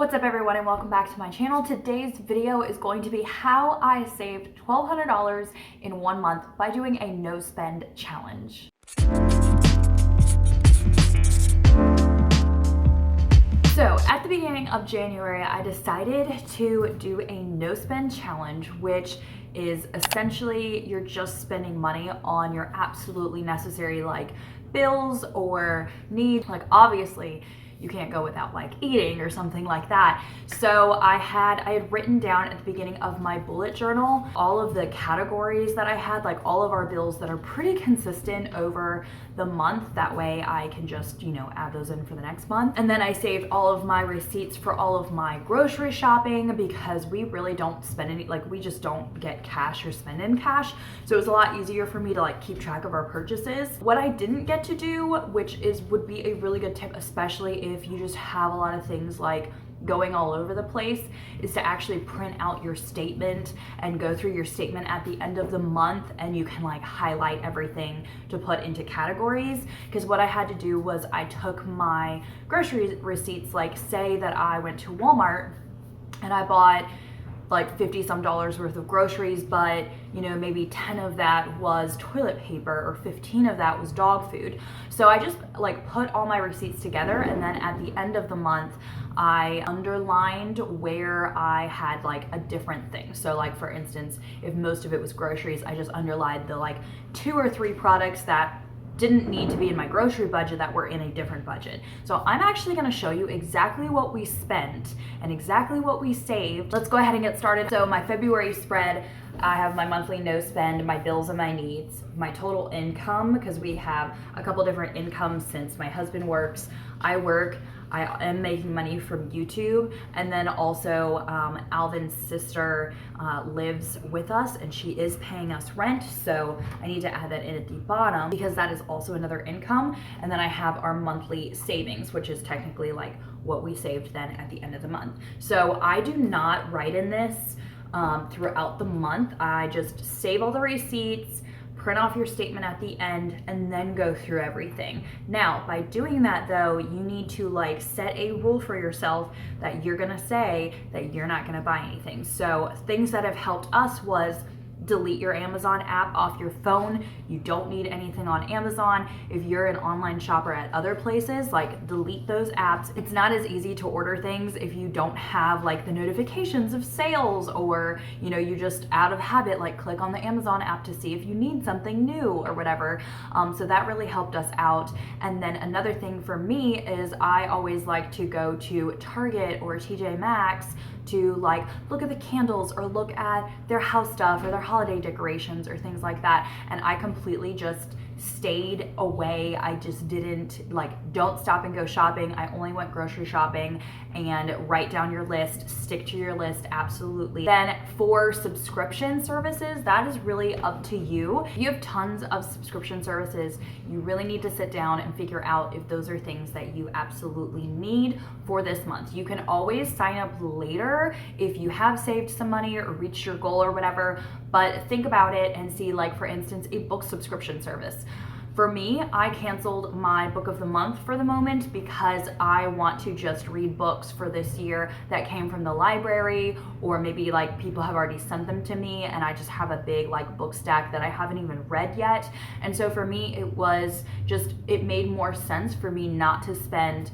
What's up everyone and welcome back to my channel. Today's video is going to be how I saved $1,200 in 1 month by doing a no spend challenge. So at the beginning of January, I decided to do a no spend challenge, which is essentially you're just spending money on your absolutely necessary bills or needs. Obviously you can't go without eating or something like that. So I had written down at the beginning of my bullet journal all of the categories that I had, all of our bills that are pretty consistent over the month. That way I can just, add those in for the next month. And then I saved all of my receipts for all of my grocery shopping because we really don't spend any, we just don't get cash or spend in cash. So it was a lot easier for me to keep track of our purchases. What I didn't get to do, which would be a really good tip, especially if you just have a lot of things going all over the place, is to actually print out your statement and go through your statement at the end of the month, and you can highlight everything to put into categories. Because what I had to do was I took my grocery receipts, say that I went to Walmart and I bought $50 some worth of groceries, but maybe 10 of that was toilet paper or 15 of that was dog food. So I just put all my receipts together, and then at the end of the month I underlined where I had a different thing. So for instance, if most of it was groceries, I just underlined the 2 or 3 products that didn't need to be in my grocery budget that were in a different budget. So I'm actually gonna show you exactly what we spent and exactly what we saved. Let's go ahead and get started. So my February spread, I have my monthly no spend, my bills and my needs, my total income, because we have a couple different incomes since my husband works, I work, I am making money from YouTube, and then also Alvin's sister lives with us and she is paying us rent, so I need to add that in at the bottom because that is also another income. And then I have our monthly savings, which is technically what we saved then at the end of the month. So I do not write in this throughout the month. I just save all the receipts, print off your statement at the end, and then go through everything. Now, by doing that though, you need to set a rule for yourself that you're gonna say that you're not gonna buy anything. So things that have helped us was delete your Amazon app off your phone. You don't need anything on Amazon. If you're an online shopper at other places, delete those apps. It's not as easy to order things if you don't have the notifications of sales, or you just out of habit click on the Amazon app to see if you need something new or whatever. So that really helped us out. And then another thing for me is I always like to go to Target or TJ Maxx to look at the candles or look at their house stuff or their holiday decorations or things like that. And I completely just stayed away. I just didn't don't stop and go shopping. I only went grocery shopping. And write down your list, stick to your list, absolutely. Then for subscription services, that is really up to you. If you have tons of subscription services, you really need to sit down and figure out if those are things that you absolutely need for this month. You can always sign up later if you have saved some money or reached your goal or whatever, but think about it and see, for instance, a book subscription service. For me, I canceled my book of the month for the moment because I want to just read books for this year that came from the library, or maybe people have already sent them to me and I just have a big book stack that I haven't even read yet. And so for me, it made more sense for me not to spend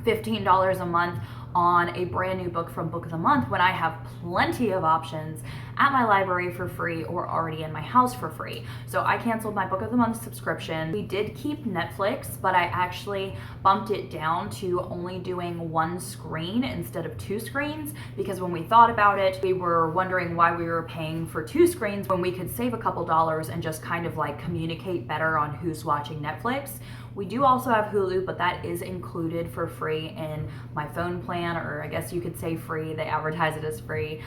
$15 a month on a brand new book from Book of the Month when I have plenty of options at my library for free or already in my house for free. So I canceled my Book of the Month subscription. We did keep Netflix, but I actually bumped it down to only doing 1 screen instead of 2 screens, because when we thought about it, we were wondering why we were paying for 2 screens when we could save a couple dollars and just kind of communicate better on who's watching Netflix. We do also have Hulu, but that is included for free in my phone plan, or I guess you could say free. They advertise it as free.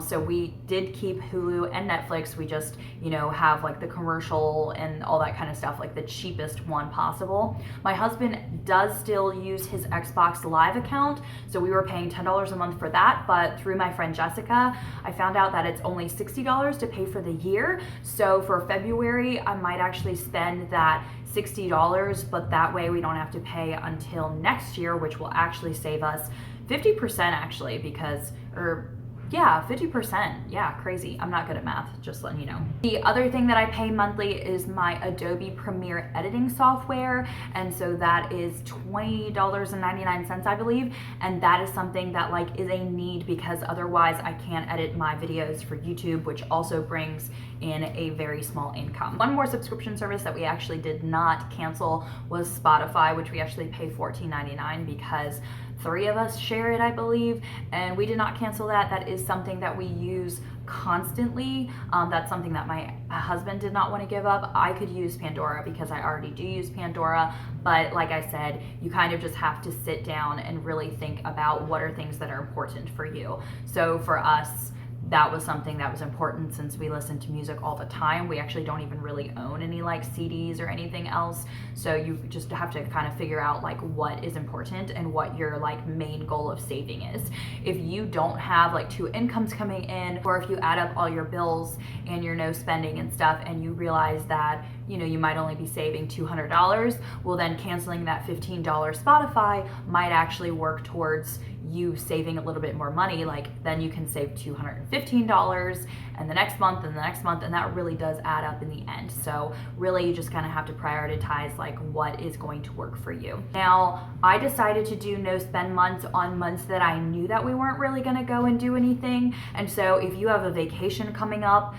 So we did keep Hulu and Netflix. We just, have the commercial and all that kind of stuff, the cheapest one possible. My husband does still use his Xbox Live account, so we were paying $10 a month for that, but through my friend Jessica, I found out that it's only $60 to pay for the year. So for February, I might actually spend that $60, but that way we don't have to pay until next year, which will actually save us 50% actually, because, or yeah, 50%. Yeah, crazy. I'm not good at math, just letting you know. The other thing that I pay monthly is my Adobe Premiere editing software. And so that is $20.99, I believe. And that is something that like is a need, because otherwise I can't edit my videos for YouTube, which also brings in a very small income. One more subscription service that we actually did not cancel was Spotify, which we actually pay $14.99 because 3 of us share it, I believe, and we did not cancel that. That is something that we use constantly. That's something that my husband did not want to give up. I could use Pandora because I already do use Pandora, but like I said, you kind of just have to sit down and really think about what are things that are important for you. So for us, that was something that was important since we listen to music all the time. We actually don't even really own any like CDs or anything else. So you just have to kind of figure out like what is important and what your like main goal of saving is. If you don't have like 2 incomes coming in, or if you add up all your bills and your no spending and stuff and you realize that, you know, you might only be saving $200, well then canceling that $15 Spotify might actually work towards you saving a little bit more money. Like then you can save $215 and the next month and the next month, and that really does add up in the end. So really you just kind of have to prioritize like what is going to work for you. Now I decided to do no spend months on months that I knew that we weren't really going to go and do anything. And so if you have a vacation coming up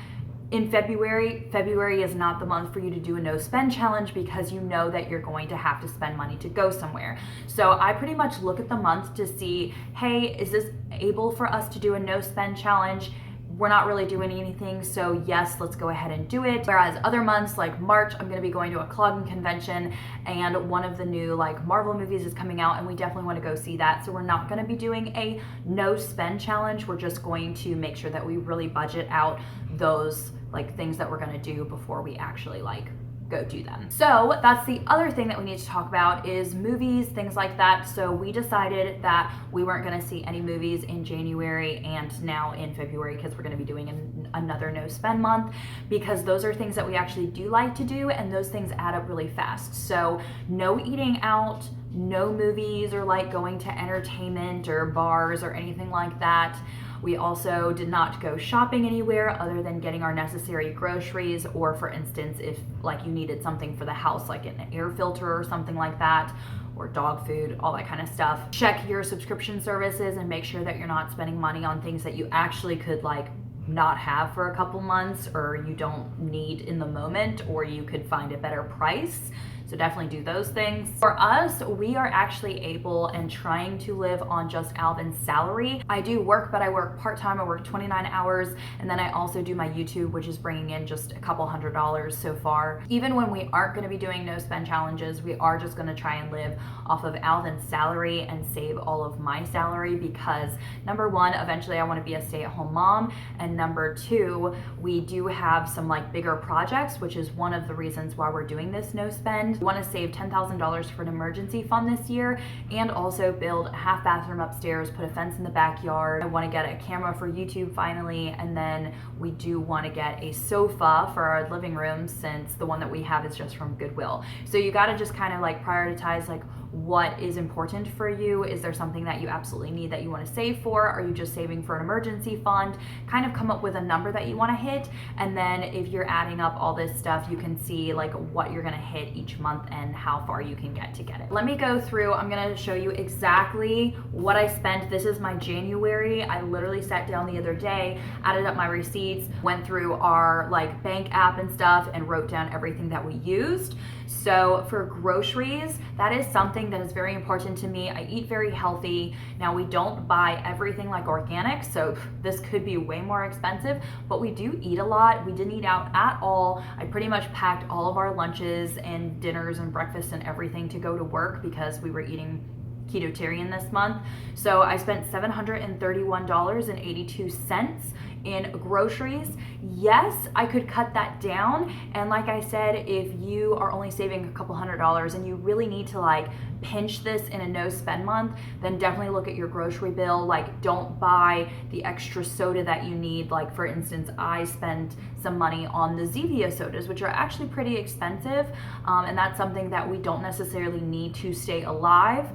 in February is not the month for you to do a no spend challenge, because you know that you're going to have to spend money to go somewhere. So I pretty much look at the month to see, hey, is this able for us to do a no spend challenge? We're not really doing anything, so yes, let's go ahead and do it. Whereas other months like March, I'm gonna be going to a Clogging convention and one of the new like Marvel movies is coming out and we definitely wanna go see that. So we're not gonna be doing a no spend challenge. We're just going to make sure that we really budget out those like things that we're gonna do before we actually like go do them. So that's the other thing that we need to talk about is movies, things like that. So we decided that we weren't going to see any movies in January and now in February, because we're going to be doing another no spend month, because those are things that we actually do like to do and those things add up really fast. So no eating out, no movies or like going to entertainment or bars or anything like that. We also did not go shopping anywhere other than getting our necessary groceries, or for instance, if like you needed something for the house, like an air filter or something like that, or dog food, all that kind of stuff. Check your subscription services and make sure that you're not spending money on things that you actually could like not have for a couple months, or you don't need in the moment, or you could find a better price. So definitely do those things. For us, we are actually able and trying to live on just Alvin's salary. I do work, but I work part-time. I work 29 hours. And then I also do my YouTube, which is bringing in just a couple $100s so far. Even when we aren't gonna be doing no spend challenges, we are just gonna try and live off of Alvin's salary and save all of my salary, because number one, eventually I wanna be a stay-at-home mom. And number two, we do have some like bigger projects, which is one of the reasons why we're doing this no spend. We want to save $10,000 for an emergency fund this year, and also build a half bathroom upstairs, put a fence in the backyard. I want to get a camera for YouTube finally, and then we do want to get a sofa for our living room, since the one that we have is just from Goodwill. So you got to just kind of like prioritize like what is important for you. Is there something that you absolutely need that you want to save for? Are you just saving for an emergency fund? Kind of come up with a number that you want to hit, and then if you're adding up all this stuff, you can see like what you're going to hit each month and how far you can get to get it. Let me go through. I'm going to show you exactly what I spent. This is my January. I literally sat down the other day, added up my receipts, went through our like bank app and stuff, and wrote down everything that we used. So for groceries, that is something that is very important to me. I eat very healthy. Now we don't buy everything like organic, so this could be way more expensive, but we do eat a lot. We didn't eat out at all. I pretty much packed all of our lunches and dinners and breakfasts and everything to go to work because we were eating ketotarian this month. So I spent $731.82 In groceries, yes, I could cut that down. And like I said, if you are only saving a couple $100 and you really need to like pinch this in a no spend month, then definitely look at your grocery bill. Like, don't buy the extra soda that you need. Like, for instance, I spent some money on the Zevia sodas, which are actually pretty expensive. And that's something that we don't necessarily need to stay alive.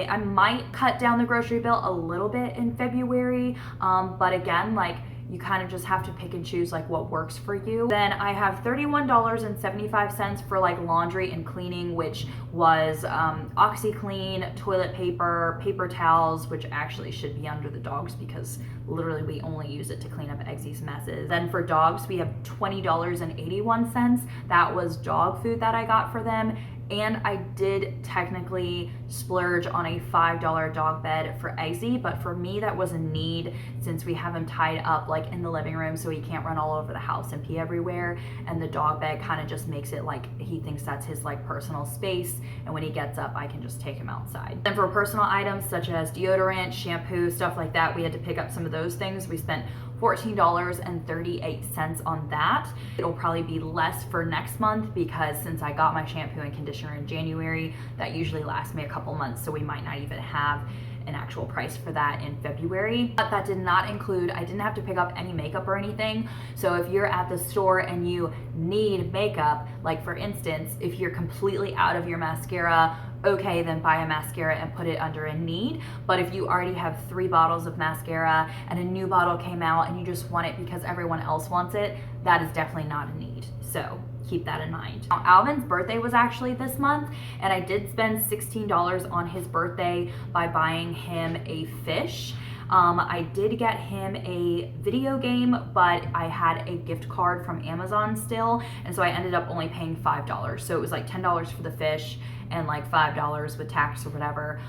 I might cut down the grocery bill a little bit in February. But again, like, you kind of just have to pick and choose like what works for you. Then I have $31.75 for like laundry and cleaning, which was OxyClean, toilet paper, paper towels, which actually should be under the dogs because literally we only use it to clean up Eggsy's messes. Then for dogs, we have $20.81. That was dog food that I got for them. And I did technically splurge on a $5 dog bed for Eggsy, but for me that was a need since we have him tied up like in the living room so he can't run all over the house and pee everywhere, and the dog bed kind of just makes it like he thinks that's his like personal space, and when he gets up I can just take him outside. Then for personal items such as deodorant, shampoo, stuff like that, we had to pick up some of those things. We spent $14.38 on that. It'll probably be less for next month because since I got my shampoo and conditioner in January, that usually lasts me a couple months, so we might not even have an actual price for that in February. But that did not include, I didn't have to pick up any makeup or anything. So if you're at the store and you need makeup, like for instance, if you're completely out of your mascara, okay, then buy a mascara and put it under a need. But if you already have 3 bottles of mascara and a new bottle came out and you just want it because everyone else wants it, that is definitely not a need. So keep that in mind. Now, Alvin's birthday was actually this month, and I did spend $16 on his birthday by buying him a fish. I did get him a video game, but I had a gift card from Amazon still, and so I ended up only paying $5. So it was like $10 for the fish and like $5 with tax or whatever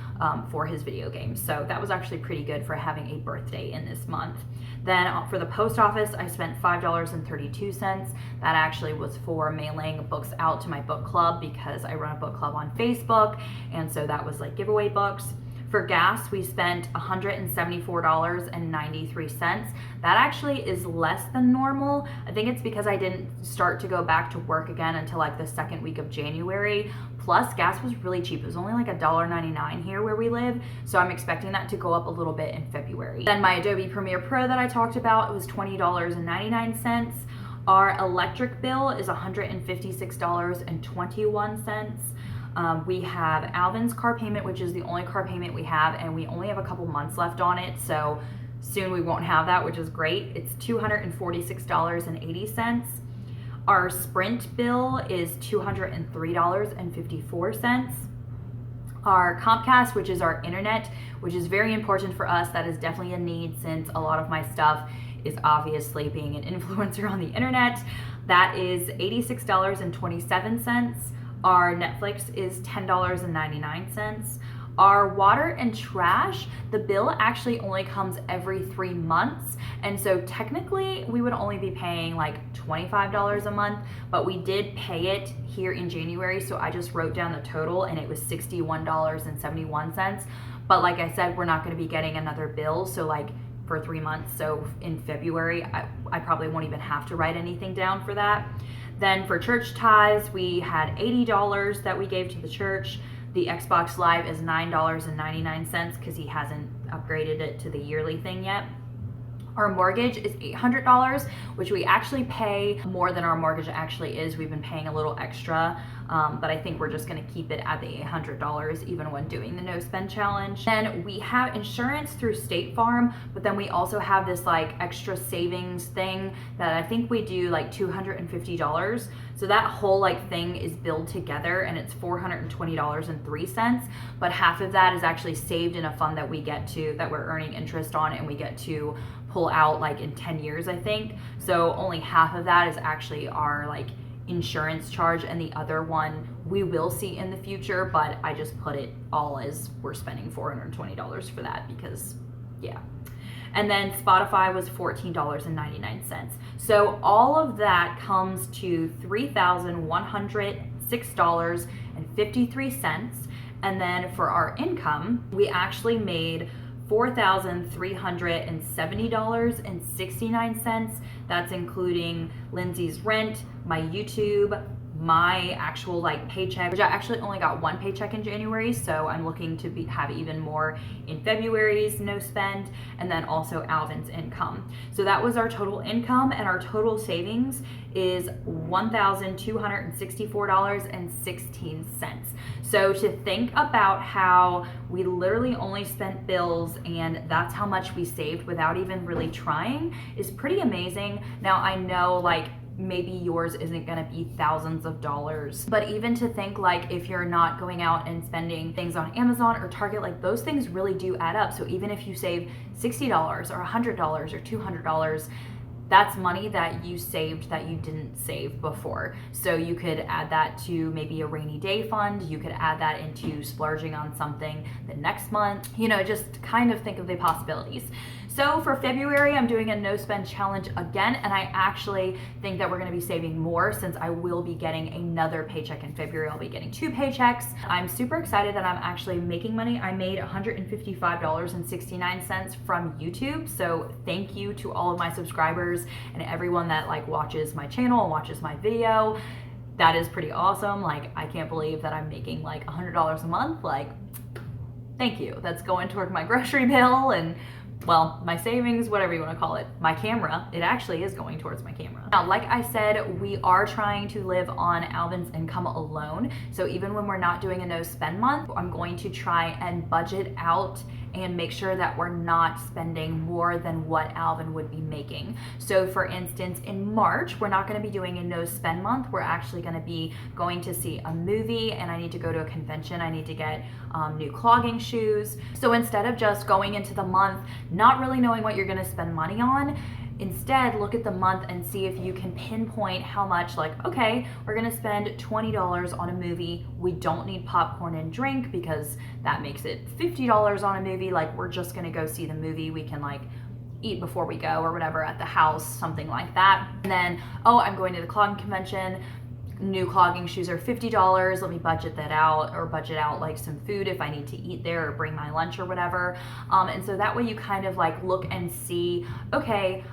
for his video game. So that was actually pretty good for having a birthday in this month. Then for the post office, I spent $5.32. That actually was for mailing books out to my book club because I run a book club on Facebook, and so that was like giveaway books. For gas, we spent $174.93. That actually is less than normal. I think it's because I didn't start to go back to work again until like the second week of January. Plus, gas was really cheap. It was only like $1.99 here where we live. So I'm expecting that to go up a little bit in February. Then my Adobe Premiere Pro that I talked about, it was $20.99. Our electric bill is $156.21. We have Alvin's car payment, which is the only car payment we have, and we only have a couple months left on it, so soon we won't have that, which is great. It's $246.80. Our Sprint bill is $203.54. Our Comcast, which is our internet, which is very important for us, that is definitely a need since a lot of my stuff is obviously being an influencer on the internet. That is $86.27. Our Netflix is $10.99. Our water and trash, the bill actually only comes every 3 months. And so technically we would only be paying like $25 a month, but we did pay it here in January. So I just wrote down the total and it was $61.71. But like I said, we're not gonna be getting another bill. So like for 3 months. So in February, I probably won't even have to write anything down for that. Then for church tithes, we had $80 that we gave to the church. The Xbox Live is $9.99 because he hasn't upgraded it to the yearly thing yet. Our mortgage is $800, which we actually pay more than our mortgage actually is. We've been paying a little extra, but I think we're just gonna keep it at the $800 even when doing the no spend challenge. Then we have insurance through State Farm, but then we also have this like extra savings thing that I think we do like $250. So that whole like thing is billed together and it's $420.03, but half of that is actually saved in a fund that we get to, that we're earning interest on, and we get to pull out like in 10 years, I think. So only half of that is actually our like insurance charge, and the other one we will see in the future, but I just put it all as we're spending $420 for that because yeah. And then Spotify was $14.99. So all of that comes to $3,106.53. And then for our income, we actually made $4,370.69. That's including Lindsay's rent, my YouTube, my actual like paycheck, which I actually only got one paycheck in January, so I'm looking to have even more in February's no spend, and then also Alvin's income. So that was our total income, and our total savings is $1,264.16. So to think about how we literally only spent bills and that's how much we saved without even really trying is pretty amazing. Now I know like maybe yours isn't gonna be thousands of dollars, but even to think like if you're not going out and spending things on Amazon or Target, like those things really do add up. So even if you save $60 or $100 or $200, that's money that you saved that you didn't save before. So you could add that to maybe a rainy day fund. You could add that into splurging on something the next month. You know, just kind of think of the possibilities. So for February, I'm doing a no spend challenge again, and I actually think that we're gonna be saving more since I will be getting another paycheck in February. I'll be getting 2 paychecks. I'm super excited that I'm actually making money. I made $155.69 from YouTube. So thank you to all of my subscribers and everyone that like watches my channel and watches my video. That is pretty awesome. Like, I can't believe that I'm making like $100 a month. Like, thank you. That's going toward my grocery bill and, well, my savings, whatever you want to call it. My camera, it actually is going towards my camera. Now, like I said, we are trying to live on Alvin's income alone. So even when we're not doing a no spend month, I'm going to try and budget out and make sure that we're not spending more than what Alvin would be making. So for instance, in March, we're not gonna be doing a no spend month. We're actually gonna be going to see a movie, and I need to go to a convention. I need to get new clogging shoes. So instead of just going into the month, not really knowing what you're gonna spend money on, instead, look at the month and see if you can pinpoint how much, like, okay, we're gonna spend $20 on a movie. We don't need popcorn and drink because that makes it $50 on a movie. Like, we're just gonna go see the movie. We can like eat before we go or whatever at the house, something like that. And then, oh, I'm going to the clogging convention. New clogging shoes are $50. Let me budget that out, or budget out like some food if I need to eat there or bring my lunch or whatever. And so that way you kind of like look and see, okay,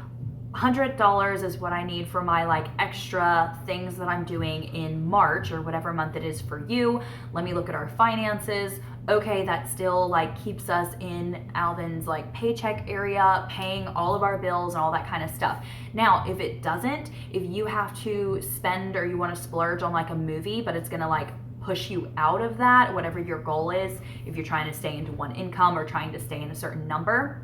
$100 is what I need for my like extra things that I'm doing in March or whatever month it is for you. Let me look at our finances. Okay, that still like keeps us in Alvin's like paycheck area, paying all of our bills and all that kind of stuff. Now, if it doesn't, if you have to spend or you want to splurge on like a movie, but it's gonna like push you out of that, whatever your goal is, if you're trying to stay into one income or trying to stay in a certain number,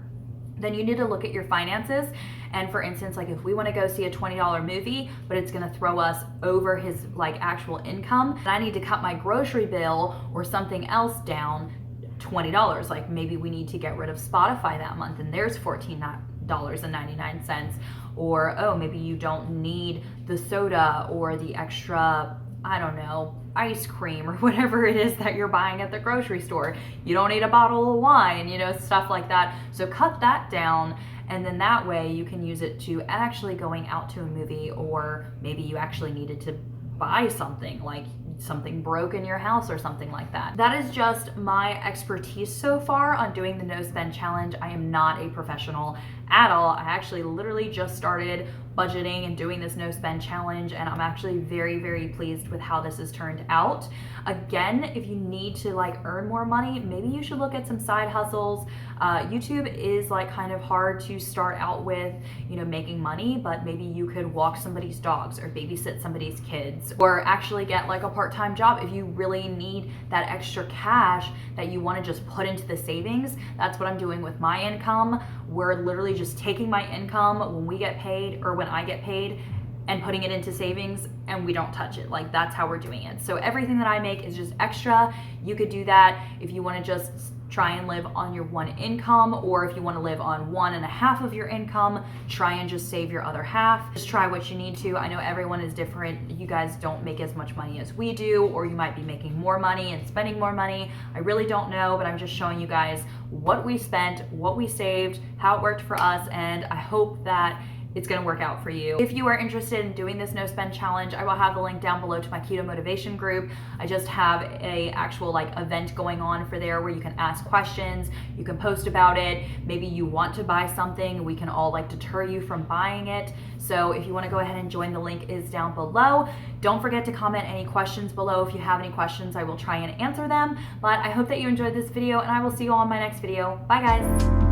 then you need to look at your finances. And for instance, like if we want to go see a $20 movie, but it's going to throw us over his like actual income, and I need to cut my grocery bill or something else down $20. Like maybe we need to get rid of Spotify that month and there's $14.99. Or, oh, maybe you don't need the soda or the extra, I don't know, ice cream or whatever it is that you're buying at the grocery store. You don't need a bottle of wine, you know, stuff like that. So cut that down, and then that way you can use it to actually going out to a movie, or maybe you actually needed to buy something, like something broke in your house or something like that. That is just my expertise so far on doing the no spend challenge. I am not a professional at all. I actually literally just started budgeting and doing this no spend challenge, and I'm actually very, very pleased with how this has turned out. Again, if you need to like earn more money, maybe you should look at some side hustles. YouTube is like kind of hard to start out with, you know, making money, but maybe you could walk somebody's dogs or babysit somebody's kids, or actually get like a part-time job if you really need that extra cash that you want to just put into the savings. That's what I'm doing with my income. We're literally just taking my income when we get paid, or when I get paid, and putting it into savings, and we don't touch it. Like, that's how we're doing it. So everything that I make is just extra. You could do that if you want to just try and live on your one income, or if you want to live on 1.5 of your income, try and just save your other half. Just try what you need to. I know everyone is different. You guys don't make as much money as we do, or you might be making more money and spending more money. I really don't know, but I'm just showing you guys what we spent, what we saved, how it worked for us, and I hope that it's gonna work out for you. If you are interested in doing this no spend challenge, I will have the link down below to my keto motivation group. I just have a actual like event going on for there where you can ask questions, you can post about it. Maybe you want to buy something, we can all like deter you from buying it. So if you want to go ahead and join, the link is down below. Don't forget to comment any questions below. If you have any questions, I will try and answer them. But I hope that you enjoyed this video, and I will see you all in my next video. Bye guys.